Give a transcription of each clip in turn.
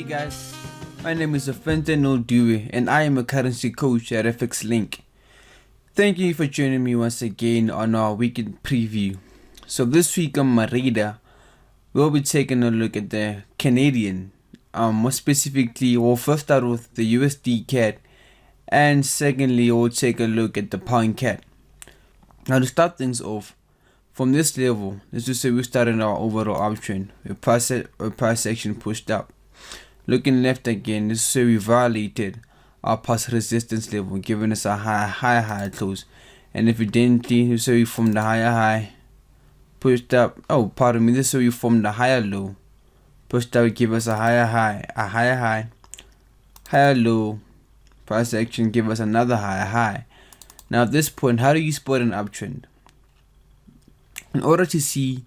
guys, my name is Fentanyl Dewey and I am a currency coach at FX Link. Thank you for joining me once again on our weekend preview. So this week on my radar, we'll be taking a look at the Canadian, more specifically we'll first start with the USDCAD, and secondly we'll take a look at the pound CAD. Now to start things off, from this level, let's just say we started our overall uptrend with price action pushed up. Looking left again, let's say we violated our past resistance level, giving us a higher close. And evidently, let's say we formed the higher high, pushed up. Oh, pardon me, let's say we formed the higher low, pushed up, give us a higher high, higher low. Price action give us another higher high. Now at this point, how do you spot an uptrend? In order to see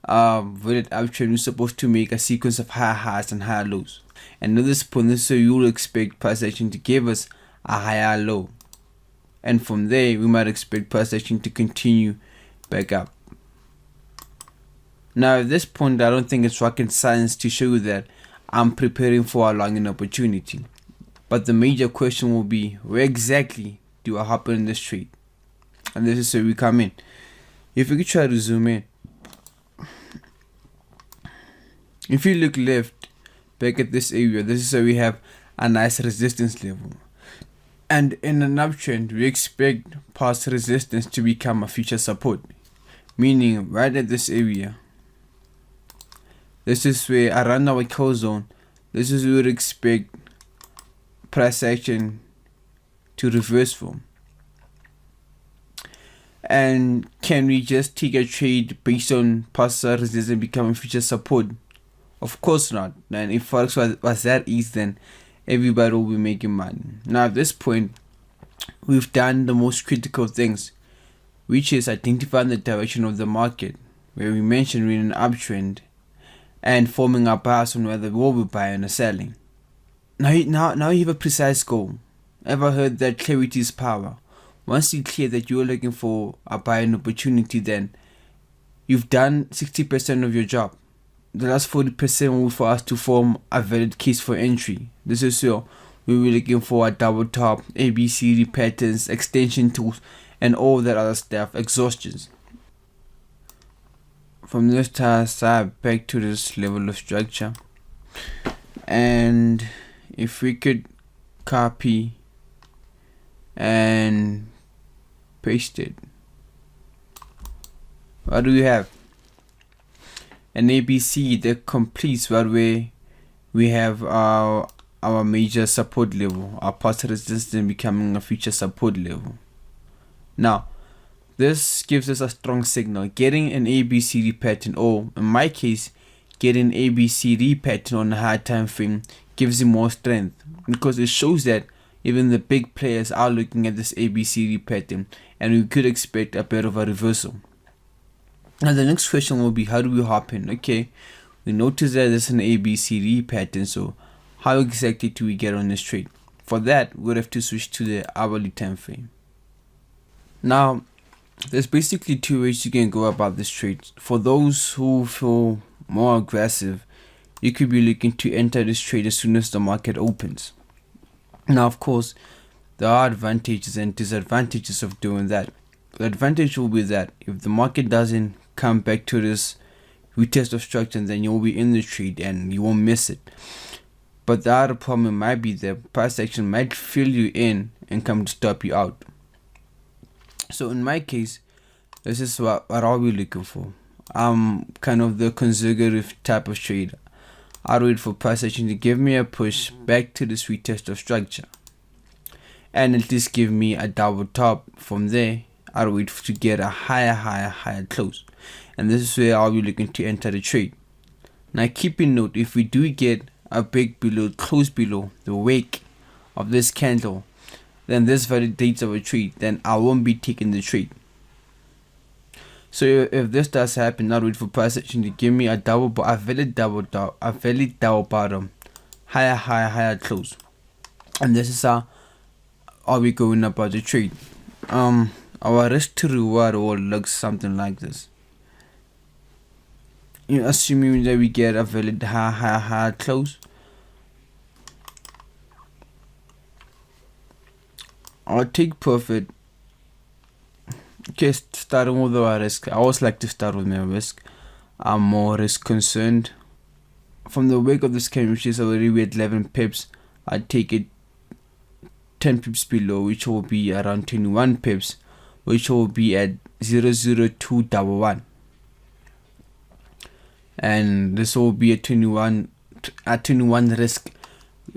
valid uptrend, you're supposed to make a sequence of higher highs and higher lows. And at this point, so you will expect price action to give us a higher low. And from there, we might expect price action to continue back up. Now at this point, I don't think it's rocket science to show you that I'm preparing for a long opportunity. But the major question will be, where exactly do I hop in this trade? And this is where we come in. If we could try to zoom in, if you look left back at this area, this is where we have a nice resistance level, and in an uptrend we expect past resistance to become a future support, meaning right at this area, this is where around our call zone, this is where we would expect price action to reverse from. And can we just take a trade based on past resistance becoming future support? Of course not. And if Forex was that easy, then everybody will be making money. Now at this point, we've done the most critical things, which is identifying the direction of the market, where we mentioned we're in an uptrend, and forming our bias on whether we'll be buying or selling. Now you have a precise goal. Ever heard that clarity is power? Once you clear that you're looking for a buying opportunity, then you've done 60% of your job. The last 40% will be for us to form a valid case for entry. This is so we will be looking for a double top, ABCD patterns, extension tools, and all that other stuff, exhaustions. From this side back to this level of structure, and if we could copy and paste it, what do we have? An ABC that completes what we have our major support level, our past resistance becoming a future support level. Now this gives us a strong signal. Getting an ABCD pattern, or in my case getting ABCD pattern on a high time frame, gives you more strength, because it shows that even the big players are looking at this ABCD pattern, and we could expect a bit of a reversal. Now the next question will be, how do we hop in? Okay, we notice that there's an ABCD pattern, so how exactly do we get on this trade? For that, we'll have to switch to the hourly time frame. Now there's basically two ways you can go about this trade. For those who feel more aggressive, you could be looking to enter this trade as soon as the market opens. Now of course, there are advantages and disadvantages of doing that. The advantage will be that if the market doesn't come back to this retest of structure, then you'll be in the trade and you won't miss it. But the other problem might be that price action might fill you in and come to stop you out. So in my case, this is what are we looking for? I'm kind of the conservative type of trader. I'll wait for price action to give me a push back to this retest of structure, and at least give me a double top. From there, I'll wait to get a higher close, and this is where I'll be looking to enter the trade. Now keep in note, if we do get a big close below the wake of this candle, then this validates our trade, then I won't be taking the trade. So if this does happen, I'll wait for price action to give me a valid double bottom, higher close, and this is how are we going about the trade. Our risk to reward will look something like this. Assuming that we get a valid high close, I'll take profit. Okay, starting with our risk. I always like to start with my risk. I'm more risk concerned. From the wake of this candle, which is already at 11 pips, I take it 10 pips below, which will be around 21 pips, which will be at 00211, and this will be a 21 risk,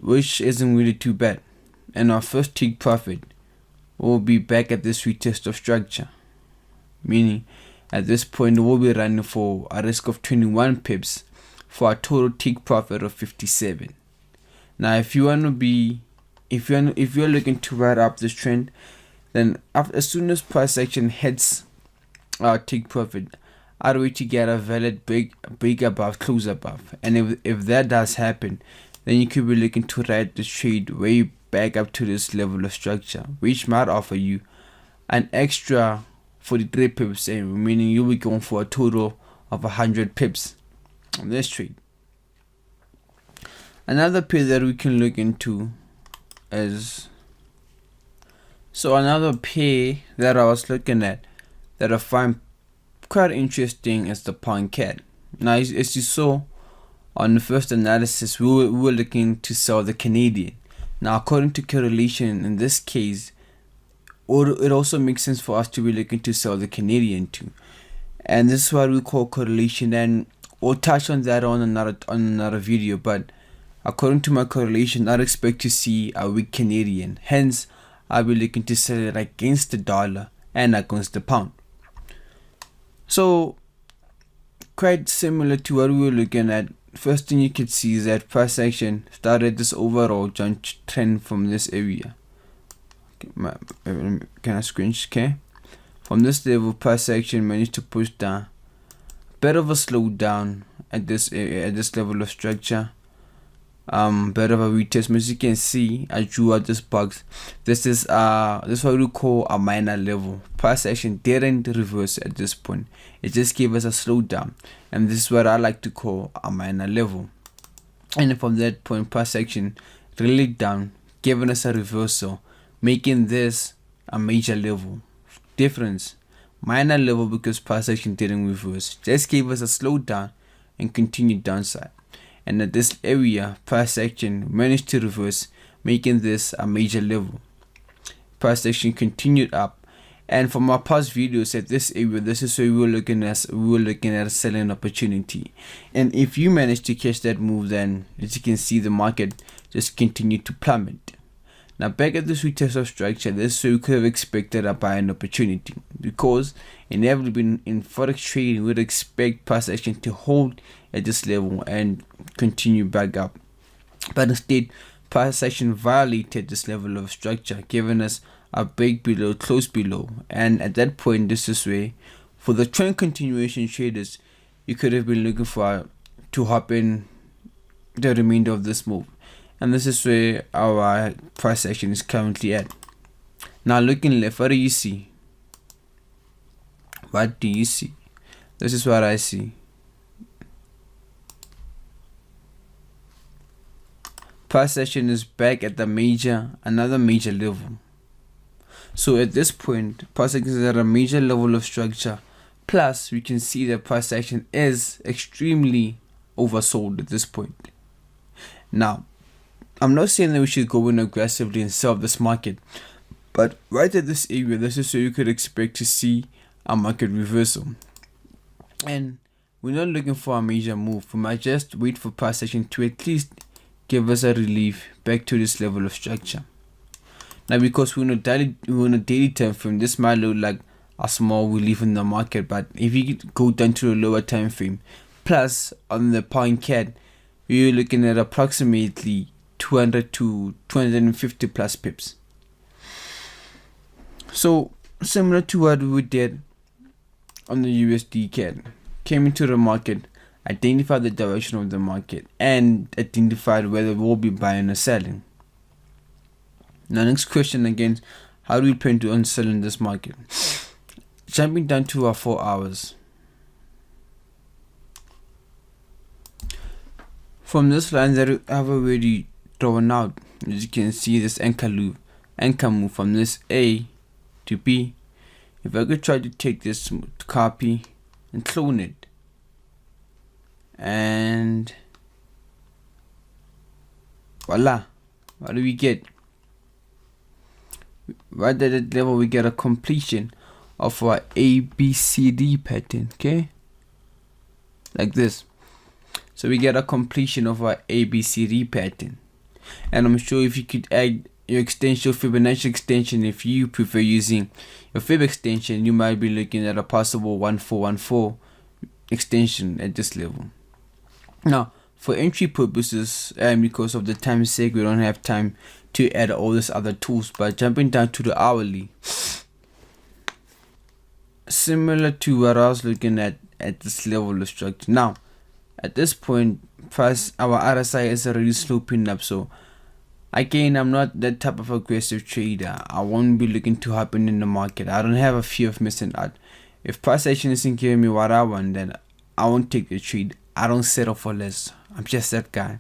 which isn't really too bad. And our first take profit will be back at this retest of structure, meaning at this point we'll be running for a risk of 21 pips for a total take profit of 57. Now if you're looking to ride up this trend, then as soon as price action hits our take profit, I'd wait to get a valid break above, close above, and if that does happen, then you could be looking to ride the trade way back up to this level of structure, which might offer you an extra 43 pips, meaning you'll be going for a total of 100 pips on this trade. Another pair that we can look into is, another pair that I was looking at that I find quite interesting is the pound CAD. Now, as you saw on the first analysis, we were looking to sell the Canadian. Now, according to correlation, in this case, it also makes sense for us to be looking to sell the Canadian too, and this is what we call correlation, and we'll touch on that on another video. But according to my correlation, I'd expect to see a weak Canadian, hence I'll be looking to sell it against the dollar and against the pound. So quite similar to what we were looking at. First thing you could see is that price action started this overall trend from this area. Can I scrunch? Okay, from this level, price action managed to push down. Bit of a slowdown at this level of structure. Bit of a retest. As you can see, I drew out this box. This is what we call a minor level. Price action didn't reverse at this point. It just gave us a slowdown, and this is what I like to call a minor level. And from that point, price action really down, giving us a reversal, making this a major level. Difference, minor level because price action didn't reverse, just gave us a slowdown and continued downside. And at this area, price action managed to reverse, making this a major level. Price action continued up, and from our past videos at this area, this is where we were looking at a selling opportunity. And if you manage to catch that move, then as you can see, the market just continued to plummet. Now back at this retest of structure, this is where we could have expected a buying opportunity, because inevitably in forex trading we would expect price action to hold at this level and continue back up, but instead price action violated this level of structure, giving us a break below, close below. And at that point, this is where for the trend continuation traders, you could have been looking to hop in the remainder of this move. And this is where our price action is currently at. Now looking left, what do you see? What do you see? This is what I see. Price action is back at another major level. So at this point, price action is at a major level of structure. Plus, we can see that price action is extremely oversold at this point. Now, I'm not saying that we should go in aggressively and sell this market, but right at this area, this is where you could expect to see a market reversal. And we're not looking for a major move. We might just wait for price action to at least give us a relief back to this level of structure. Now, because we're on a daily time frame, this might look like a small relief in the market, but if you go down to a lower time frame, plus on the pound CAD, we're looking at approximately 200 to 250 plus pips. So similar to what we did on the USDCAD, came into the market, identified the direction of the market, and identified whether we'll be buying or selling. Now, next question again, how do we plan to sell in this market? Jumping down to our 4 hours. From this line that I have already drawn out, as you can see, this anchor loop anchor move from this A to B. If I could try to take this, copy and clone it, and voila, what do we get? Right at that level, we get a completion of our ABCD pattern, okay, like this. So we get a completion of our ABCD pattern, and I'm sure if you could add your extension, Fibonacci extension, if you prefer using your Fib extension, you might be looking at a possible 1414 extension at this level. Now, for entry purposes, and because of the time's sake, we don't have time to add all these other tools, but jumping down to the hourly, similar to what I was looking at this level of structure. Now, at this point, first, our RSI is already sloping up, so again, I'm not that type of aggressive trader. I won't be looking to happen in the market. I don't have a fear of missing out. If price action isn't giving me what I want, then I won't take the trade. I don't settle for less. I'm just that guy.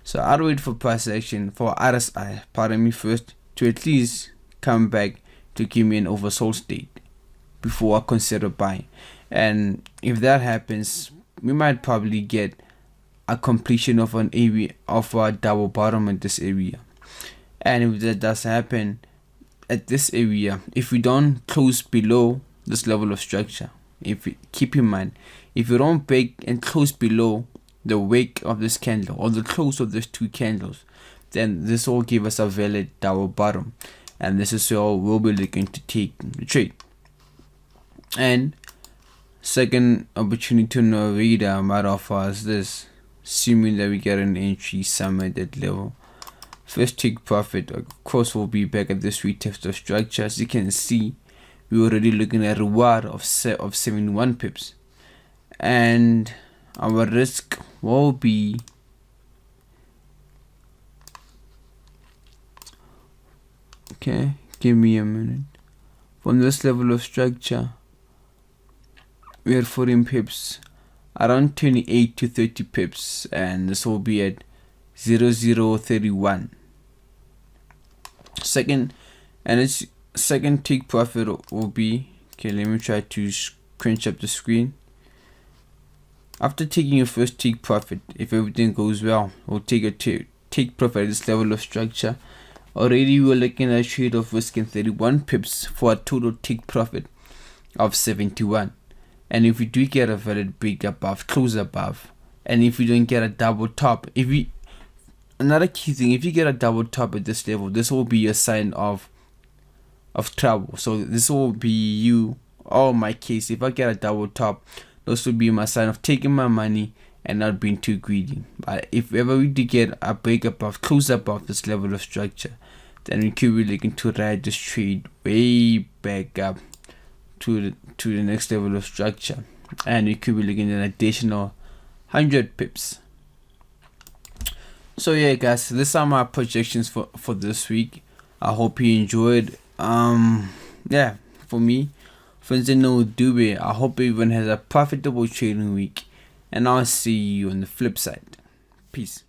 So I'll wait for price action, for RSI, pardon me, first, to at least come back to give me an oversold state before I consider buying. And if that happens, we might probably get a completion of an area of a double bottom at this area. And if that does happen at this area, if we don't close below this level of structure, if we keep in mind, if you don't break and close below the wick of this candle or the close of these two candles, then this will give us a valid double bottom, and this is where we'll be looking to take the trade. And second opportunity to know reader might offer us this, assuming that we get an entry somewhere at that level. First take profit, of course, will be back at this retest of structure. As you can see, we're already looking at a reward of 71 pips, and our risk will be okay, give me a minute. From this level of structure, we had 14 pips, around 28 to 30 pips, and this will be at 0031. Second take profit will be, okay, let me try to crunch up the screen. After taking your first take profit, if everything goes well, we'll take a take profit at this level of structure. Already we're looking at a trade of risking 31 pips for a total take profit of 71. And if we do get a valid break above, close above, and if we don't get a double top, another key thing, if you get a double top at this level, this will be a sign of trouble. So this will be you, or my case, if I get a double top, this will be my sign of taking my money and not being too greedy. But if ever we do get a break above, close above this level of structure, then we could be looking to ride this trade way back up to the next level of structure, and we could be looking at an additional 100 pips. So yeah, guys, these are my projections for this week. I hope you enjoyed. Yeah, for me, friends in no Dube, I hope everyone has a profitable trading week, and I'll see you on the flip side. Peace.